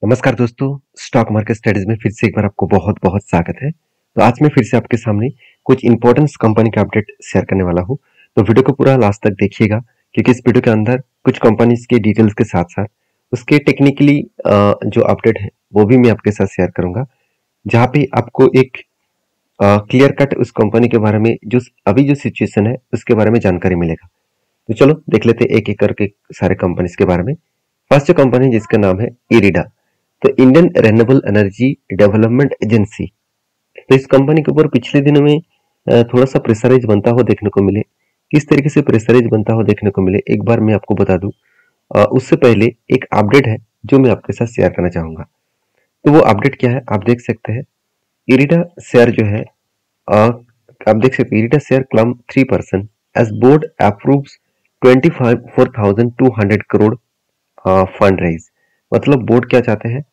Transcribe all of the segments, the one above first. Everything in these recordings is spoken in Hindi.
नमस्कार दोस्तों, स्टॉक मार्केट स्टडीज में फिर से एक बार आपको बहुत बहुत स्वागत है। तो आज मैं फिर से आपके सामने कुछ इंपॉर्टेंट कंपनी का अपडेट शेयर करने वाला हूँ। तो वीडियो को पूरा लास्ट तक देखिएगा, क्योंकि इस वीडियो के अंदर कुछ कंपनीज के डिटेल्स के साथ साथ उसके टेक्निकली जो अपडेट है वो भी मैं आपके साथ शेयर करूंगा, जहाँ पे आपको एक क्लियर कट उस कंपनी के बारे में जो अभी जो सिचुएशन है उसके बारे में जानकारी मिलेगा। तो चलो देख लेते हैं एक एक करके सारे कंपनीज के बारे में। फर्स्ट जो कंपनी जिसका नाम है इरिडा, तो Indian renewable energy development agency. तो इस कंपनी के ऊपर पिछले दिनों में थोड़ा सा प्रेशराइज बनता हुआ देखने को मिले। किस तरीके से प्रेशराइज बनता हुआ देखने को मिले एक बार मैं आपको बता दूं। उससे पहले एक अपडेट है जो मैं आपके साथ शेयर करना चाहूंगा। तो वो अपडेट क्या है आप देख सकते हैं। इरिडा शेयर जो है, आप देख सकते हैं IREDA share climb 3% as board approves 25,4,200 crore fund raise. मतलब बोर्ड क्या चाहते हैं,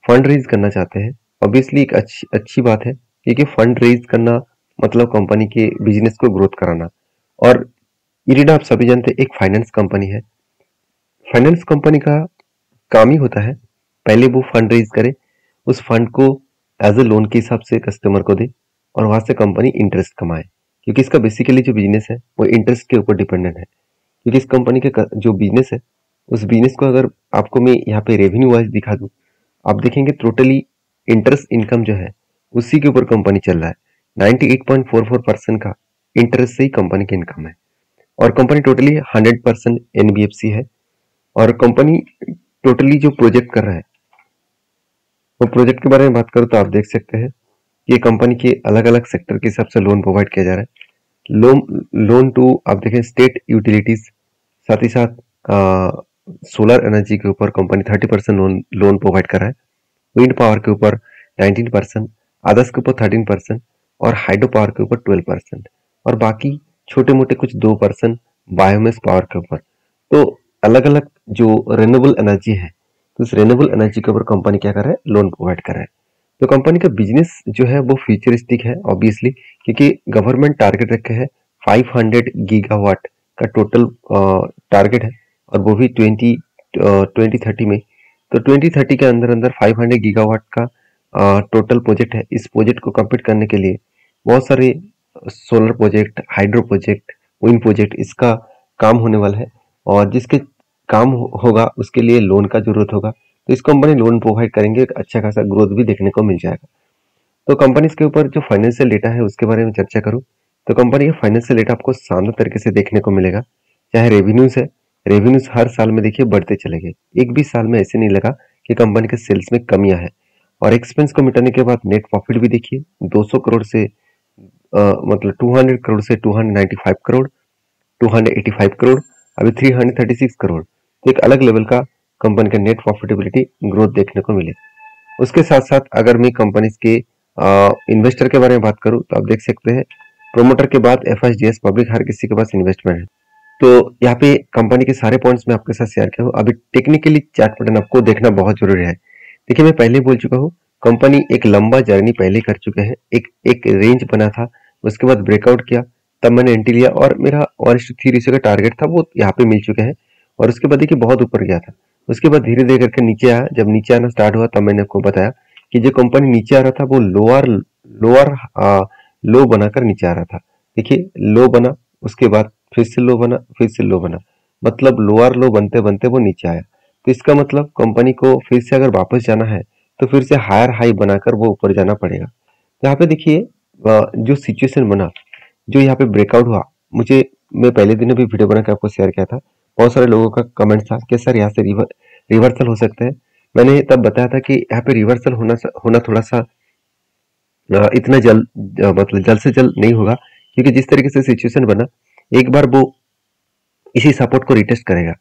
फंड रेज करना चाहते हैं। ऑब्वियसली एक अच्छी बात है, क्योंकि फंड रेज करना मतलब कंपनी के बिजनेस को ग्रोथ कराना। और इरिडा आप सभी जानते हैं एक फाइनेंस कंपनी है। फाइनेंस कंपनी का काम ही होता है पहले वो फंड रेज करे, उस फंड को एज ए लोन के हिसाब से कस्टमर को दे और वहां से कंपनी इंटरेस्ट कमाए, क्योंकि इसका बेसिकली जो बिजनेस है वो इंटरेस्ट के ऊपर डिपेंडेंट है। क्योंकि इस कंपनी के जो बिजनेस है उस बिजनेस को अगर आपको मैं यहाँ पे रेवेन्यू वाइज दिखा दूं, आप देखेंगे टोटली इंटरेस्ट इनकम जो है उसी के ऊपर कंपनी चल रहा है। 98.44% का इंटरेस्ट से ही कंपनी की इनकम है। और कंपनी टोटली 100% एनबीएफसी है। और कंपनी टोटली जो प्रोजेक्ट कर रहा है वो प्रोजेक्ट के बारे में बात करूँ तो आप देख सकते हैं ये कंपनी के अलग अलग सेक्टर के हिसाब से लोन प्रोवाइड किया जा रहा है। लोन टू आप देखें स्टेट यूटिलिटीज, साथ ही साथ सोलर एनर्जी के ऊपर कंपनी 30% लोन प्रोवाइड कर रहा है। विंड पावर के ऊपर 19%, अदर्स के ऊपर 13% और हाइड्रो पावर के ऊपर 12% और बाकी छोटे मोटे कुछ 2% बायोमेस पावर के ऊपर। तो अलग अलग जो रिन्यूएबल एनर्जी है, तो उस रिन्यूएबल एनर्जी के ऊपर कंपनी क्या कर रहा है, लोन प्रोवाइड कर रहा है। तो कंपनी का बिजनेस जो है वो फ्यूचरिस्टिक है ऑब्वियसली, क्योंकि गवर्नमेंट टारगेट रखे है 500 गीगावाट का टोटल टारगेट है, और वो भी 2030 में। तो 2030 के अंदर अंदर 500 गीगावाट का टोटल प्रोजेक्ट है। इस प्रोजेक्ट को कंप्लीट करने के लिए बहुत सारे solar project, hydro project, wind project इसका काम होने वाला है। और जिसके काम होगा उसके लिए लोन का जरूरत होगा, तो इस कंपनी लोन प्रोवाइड करेंगे, एक अच्छा खासा ग्रोथ भी देखने को मिल जाएगा। तो कंपनी के ऊपर जो फाइनेंशियल डेटा है उसके बारे में चर्चा करूं तो कंपनी का फाइनेंशियल डेटा आपको शानदार तरीके से देखने को मिलेगा। चाहे रेवेन्यूज है, रेवेन्यूज हर साल में देखिए बढ़ते चले गए, एक भी साल में ऐसे नहीं लगा कि कंपनी के सेल्स में कमियां है। और एक्सपेंस को मिटाने के बाद नेट प्रॉफिट भी देखिए 200 करोड़ से मतलब 200 करोड़ से 295 करोड़, 285 करोड़, अभी 336 करोड़। तो एक अलग लेवल का कंपनी का नेट प्रॉफिटेबिलिटी ग्रोथ देखने को मिले। उसके साथ साथ अगर मैं कंपनी के इन्वेस्टर के बारे में बात करूं तो आप देख सकते हैं प्रोमोटर के बाद एफएसडीएस पब्लिक हर किसी के पास इन्वेस्टमेंट है। तो यहाँ पे कंपनी के सारे पॉइंट्स मैं आपके साथ शेयर किया हूँ। अभी टेक्निकली चार्ट पैटर्न आपको देखना बहुत जरूरी है। देखिए मैं पहले बोल चुका हूँ, कंपनी एक लंबा जर्नी पहले कर चुके हैं। एक एक रेंज बना था, उसके बाद ब्रेकआउट किया, तब मैंने एंट्री लिया और मेरा 1:3 रेशियो का टारगेट था वो यहाँ पे मिल चुके हैं। और उसके बाद देखिए बहुत ऊपर गया था, उसके बाद धीरे धीरे करके नीचे आया। जब नीचे आना स्टार्ट हुआ तब मैंने आपको बताया कि जो कंपनी नीचे आ रहा था वो लोअर लोअर लो बनाकर नीचे आ रहा था। देखिए लो बना, उसके बाद फिर से लो बना, फिर से लो बना, मतलब लोअर लो बनते बनते वो नीचे आया। तो इसका मतलब कंपनी को फिर से अगर वापस जाना है तो फिर से हायर हाई बनाकर वो ऊपर जाना पड़ेगा। तो यहाँ पे देखिए जो सिचुएशन बना, जो यहाँ पे ब्रेकआउट हुआ, मुझे मैं पहले दिन भी वीडियो बना के आपको शेयर किया था। बहुत सारे लोगों का कमेंट था कि सर यहाँ से रिवर्सल हो सकता है। मैंने तब बताया था कि यहाँ पे रिवर्सल होना थोड़ा सा इतना जल्द मतलब जल्द से जल्द नहीं होगा, क्योंकि जिस तरीके से सिचुएशन बना एक बार वो इसी सपोर्ट को रिटेस्ट करेगा।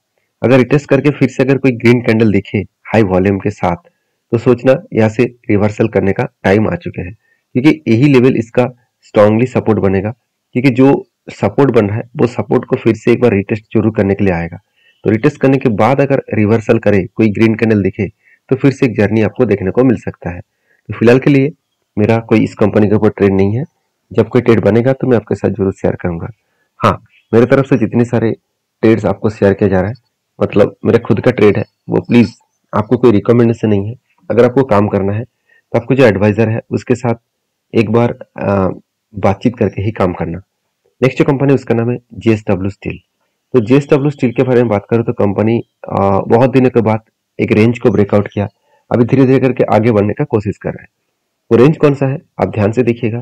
अगर रिटेस्ट करके फिर से अगर कोई ग्रीन कैंडल दिखे हाई वॉल्यूम के साथ, तो सोचना यहाँ से रिवर्सल करने का टाइम आ चुके हैं, क्योंकि यही लेवल इसका स्ट्रांगली सपोर्ट बनेगा। क्योंकि जो सपोर्ट बन रहा है वो सपोर्ट को फिर से एक बार रिटेस्ट जरूर करने के लिए आएगा। तो रिटेस्ट करने के बाद अगर रिवर्सल करे, कोई ग्रीन कैंडल दिखे, तो फिर से एक जर्नी आपको देखने को मिल सकता है। तो फिलहाल के लिए मेरा कोई इस कंपनी के ऊपर ट्रेड नहीं है। जब कोई ट्रेड बनेगा तो मैं आपके साथ जरूर शेयर करूंगा। हाँ, मेरे तरफ से जितने सारे ट्रेड्स आपको शेयर किया जा रहा है, मतलब मेरा खुद का ट्रेड है, वो प्लीज आपको कोई रिकमेंडेशन नहीं है, अगर आपको काम करना है तो आपको जो एडवाइजर है उसके साथ एक बार बातचीत करके ही काम करना। नेक्स्ट जो कंपनी उसका नाम है JSW स्टील। तो JSW स्टील के बारे में बात करूँ तो कंपनी बहुत दिनों के बाद एक रेंज को ब्रेकआउट किया, अभी धीरे धीरे करके आगे बढ़ने का कोशिश कर रहा है। वो रेंज कौन सा है आप ध्यान से देखिएगा।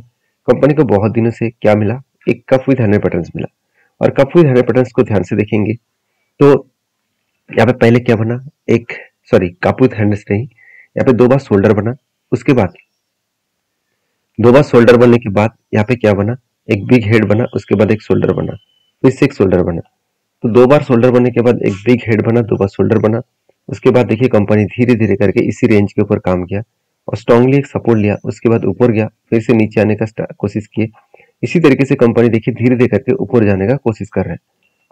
कंपनी को बहुत दिनों से क्या मिला, एक कप विद 100 पैटर्न्स मिला, और कप विद 100 पैटर्न्स को ध्यान से देखेंगे तो यहाँ पे पहले क्या बना, एक सॉरी कप विद हैंड्स नहीं, यहाँ पे 2 बार शोल्डर बना, उसके बाद 2 बार शोल्डर बनने के बाद यहाँ पे क्या बना, एक बिग हेड बना, उसके बाद एक शोल्डर बना, फिर से एक शोल्डर बना। तो 2 बार शोल्डर बनने के बाद एक बिग हेड बना, 2 बार शोल्डर बना। उसके बाद देखिए कंपनी धीरे धीरे करके इसी रेंज के ऊपर काम किया और स्ट्रांगली एक सपोर्ट लिया, उसके बाद ऊपर गया, फिर से नीचे आने का कोशिश किए। इसी तरीके से कंपनी देखिए धीरे धीरे करके ऊपर जाने का कोशिश कर रहा है।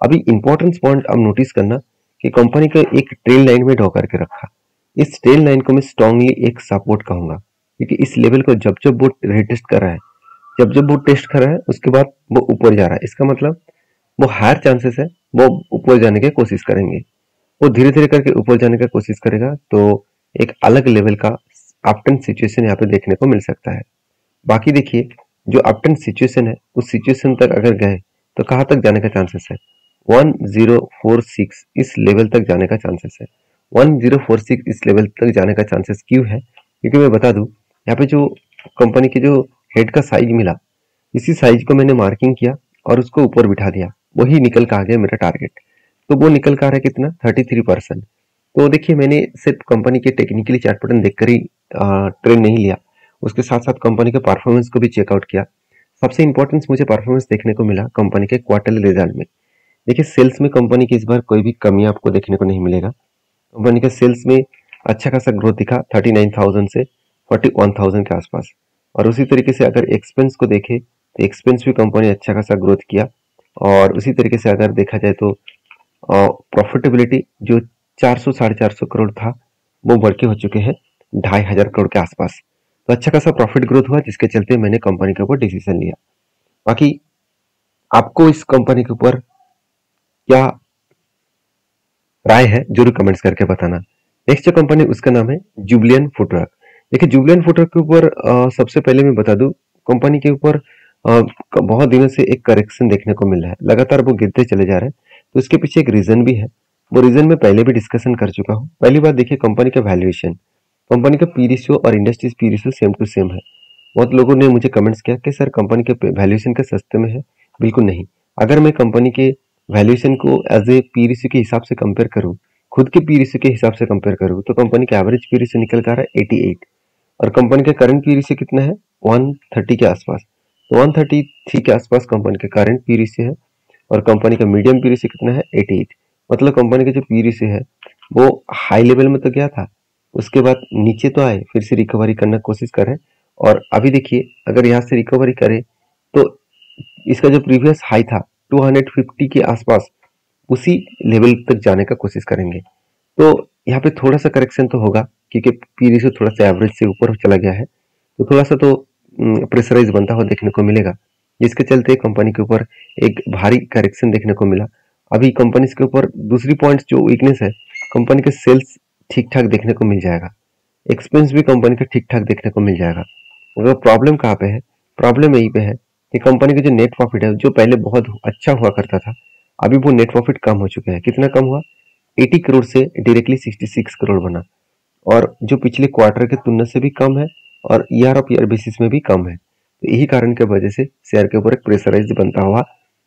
अभी इंपॉर्टेंस पॉइंट आप नोटिस करना कि कंपनी को एक ट्रेल लाइन में ड्रॉ करके रखा। इस ट्रेल लाइन को मैं स्ट्रांगली एक सपोर्ट कहूंगा, क्योंकि इस लेवल को जब जब वो रिटेस्ट कर रहा है, जब जब वो टेस्ट कर रहा है उसके बाद वो ऊपर जा रहा है, इसका मतलब वो हायर चांसेस है वो ऊपर जाने की कोशिश करेंगे। वो धीरे धीरे करके ऊपर जाने का कोशिश करेगा तो एक अलग लेवल का अपटर्न सिचुएशन यहाँ पे देखने को मिल सकता है। बाकी देखिए जो अपटर्न सिचुएशन है उस सिचुएशन तक अगर गए तो कहाँ तक जाने का चांसेस है, 1046 इस लेवल तक जाने का चांसेस है। 1046 इस लेवल तक जाने का चांसेस क्यों है, क्योंकि मैं बता दूं यहाँ पे जो कंपनी के जो हेड का साइज मिला, इसी साइज को मैंने मार्किंग किया और उसको ऊपर बिठा दिया, वही निकल कर आ गया मेरा टारगेट। तो वो निकल कर आ रहा है कितना, 33%। तो देखिए मैंने सिर्फ कंपनी के टेक्निकली चार्ट पैटर्न देखकर ही ट्रेंड नहीं लिया, उसके साथ साथ कंपनी के परफॉर्मेंस को भी चेकआउट किया। सबसे इंपॉर्टेंस मुझे परफॉर्मेंस देखने को मिला कंपनी के क्वार्टरली रिजल्ट में। देखिए सेल्स में कंपनी की इस बार कोई भी कमी आपको देखने को नहीं मिलेगा। कंपनी के सेल्स में अच्छा खासा ग्रोथ दिखा 39,000 से 41,000 के आसपास। और उसी तरीके से अगर एक्सपेंस को देखें तो एक्सपेंस भी कंपनी अच्छा खासा ग्रोथ किया। और उसी तरीके से अगर देखा जाए तो प्रॉफिटेबिलिटी जो 400 साढ़े 400 करोड़ था वो बढ़ के हो चुके हैं 2,500 करोड़ के आसपास। तो अच्छा खासा प्रॉफिट ग्रोथ हुआ, जिसके चलते मैंने कंपनी के ऊपर डिसीजन लिया। बाकी आपको इस कंपनी के ऊपर क्या राय है जरूर कमेंट्स करके बताना। नेक्स्ट जो कंपनी उसका नाम है जुबलियन फुटवर्क। देखिए जुबलियन फुटवर्क के ऊपर सबसे पहले मैं बता दूं कंपनी के ऊपर बहुत दिनों से एक करेक्शन देखने को मिल रहा है, लगातार वो गिरते चले जा रहे हैं। तो इसके पीछे एक रीजन भी है, वो रीजन में पहले भी डिस्कशन कर चुका हूँ। पहली बात देखिए कंपनी का वैल्यूएशन, कंपनी का पी रेशियो और industries P ratio same to same है। बहुत लोगों ने मुझे कमेंट्स किया कि सर कंपनी के वैल्यूएशन का सस्ते में है। बिल्कुल नहीं, अगर मैं कंपनी के वैल्यूएशन को एज ए पी रेशियो के हिसाब से कंपेयर करूँ, खुद के पी रेशियो के हिसाब से कंपेयर करूँ, तो कंपनी का एवरेज पी रेशियो निकल कर आ रहा है 88 और कंपनी का करंट पी रेशियो कितना है 130 के आसपास। तो 133 के आसपास कंपनी का करंट पी रेशियो है और कंपनी का मीडियम पी रेशियो कितना है 88। मतलब कंपनी का जो पी रेशियो है वो हाई लेवल में तो गया था, उसके बाद नीचे तो आए, फिर से रिकवरी करने की कोशिश करें। और अभी देखिए अगर यहाँ से रिकवरी करे तो इसका जो प्रीवियस हाई था 250 के आसपास, उसी लेवल तक जाने का कोशिश करेंगे। तो यहाँ पे थोड़ा सा करेक्शन तो होगा क्योंकि पी रेशियो थोड़ा सा एवरेज से ऊपर चला गया है, तो थोड़ा सा तो प्रेशराइज बनता हुआ देखने को मिलेगा, जिसके चलते कंपनी के ऊपर एक भारी करेक्शन देखने को मिला। अभी कंपनी के ऊपर दूसरी पॉइंट जो वीकनेस है, कंपनी के सेल्स ठीक ठाक देखने को मिल जाएगा, एक्सपेंस भी कंपनी का ठीक ठाक देखने को मिल जाएगा। मगर प्रॉब्लम कहाँ पे है, प्रॉब्लम यही पे है कि कंपनी का जो नेट प्रॉफिट है जो पहले बहुत अच्छा हुआ करता था, अभी वो नेट प्रॉफिट कम हो चुका है। कितना कम हुआ, 80 करोड़ से डायरेक्टली 66 करोड़ बना, और जो पिछले क्वार्टर के तुलना से भी कम है और ईयर ऑफ ईयर बेसिस में भी कम है। तो यही कारण की वजह से शेयर के ऊपर एक प्रेशराइज बनता हुआ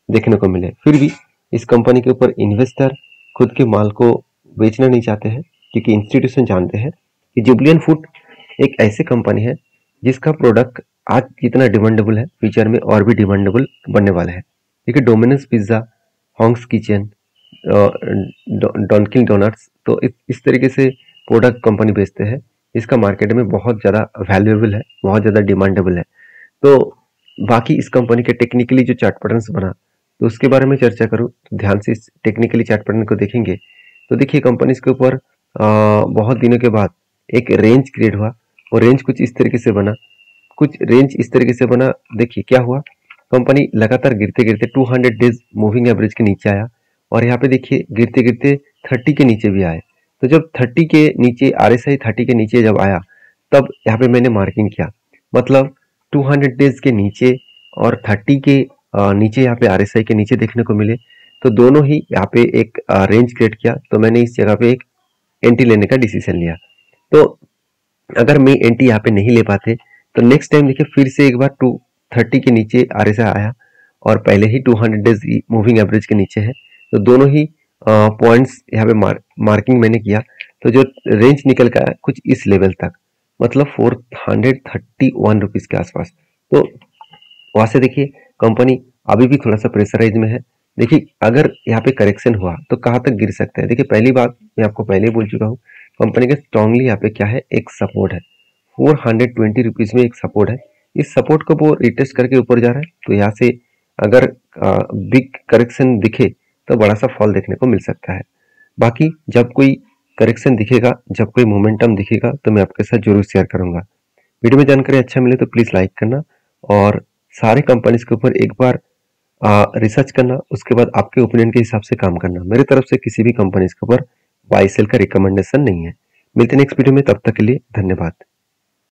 देखने को मिले। फिर भी इस कंपनी के ऊपर इन्वेस्टर खुद के माल को बेचना नहीं चाहते हैं, क्योंकि इंस्टीट्यूशन जानते हैं कि जुबलियन फूड एक ऐसी कंपनी है जिसका प्रोडक्ट आज जितना डिमांडेबल है फ्यूचर में और भी डिमांडेबल बनने वाला है। देखिए Domino's pizza, Hong's kitchen, डॉनकिन donuts, तो इस तरीके से प्रोडक्ट कंपनी बेचते हैं इसका मार्केट में बहुत ज़्यादा वैल्यूएबल है, बहुत ज़्यादा डिमांडेबल है। तो बाकी इस कंपनी के टेक्निकली जो चार्ट पैटर्न्स बना, तो उसके बारे में चर्चा करूँ तो ध्यान से इस टेक्निकली चार्ट पैटर्न को देखेंगे तो देखिए कंपनी के ऊपर बहुत दिनों के बाद एक रेंज क्रिएट हुआ और रेंज कुछ इस तरीके से बना, कुछ रेंज इस तरीके से बना। देखिए क्या हुआ, कंपनी लगातार गिरते गिरते 200 डेज मूविंग एवरेज के नीचे आया और यहाँ पे देखिए गिरते गिरते 30 के नीचे भी आए। तो जब 30 के नीचे RSI 30 के नीचे जब आया तब यहाँ पे मैंने मार्किंग किया, मतलब 200 डेज के नीचे और 30 के नीचे यहाँ पे RSI के नीचे देखने को मिले, तो दोनों ही यहाँ पे एक रेंज क्रिएट किया। तो मैंने इस जगह पे एक एंट्री लेने का डिसीजन लिया। तो अगर मैं एंट्री यहाँ पे नहीं ले पाते तो नेक्स्ट टाइम देखिए फिर से एक बार 230 के नीचे RSI आया और पहले ही 200 डेज मूविंग एवरेज के नीचे है, तो दोनों ही पॉइंट्स यहाँ पे मार्किंग मैंने किया। तो जो रेंज निकल का है कुछ इस लेवल तक, मतलब 431 रुपीज के आसपास। तो वहां से देखिए कंपनी अभी भी थोड़ा सा प्रेशराइज में है। देखिए अगर यहाँ पे करेक्शन हुआ तो कहाँ तक गिर सकता है। देखिए पहली बात मैं आपको पहले ही बोल चुका हूँ, कंपनी के स्ट्रांगली यहाँ पे क्या है, एक सपोर्ट है 420 रुपीज में एक सपोर्ट है। इस सपोर्ट को वो रिटेस्ट करके ऊपर जा रहा है, तो यहाँ से अगर बिग करेक्शन दिखे तो बड़ा सा फॉल देखने को मिल सकता है। बाकी जब कोई करेक्शन दिखेगा, जब कोई मोमेंटम दिखेगा तो मैं आपके साथ जरूर शेयर करूंगा। वीडियो में जानकारी अच्छा मिले तो प्लीज लाइक करना और सारे कंपनीज के ऊपर एक बार रिसर्च करना, उसके बाद आपके ओपिनियन के हिसाब से काम करना। मेरी तरफ से किसी भी कंपनीज के ऊपर बाय सेल का रिकमेंडेशन नहीं है। मिलते हैं नेक्स्ट वीडियो में, तब तक के लिए धन्यवाद।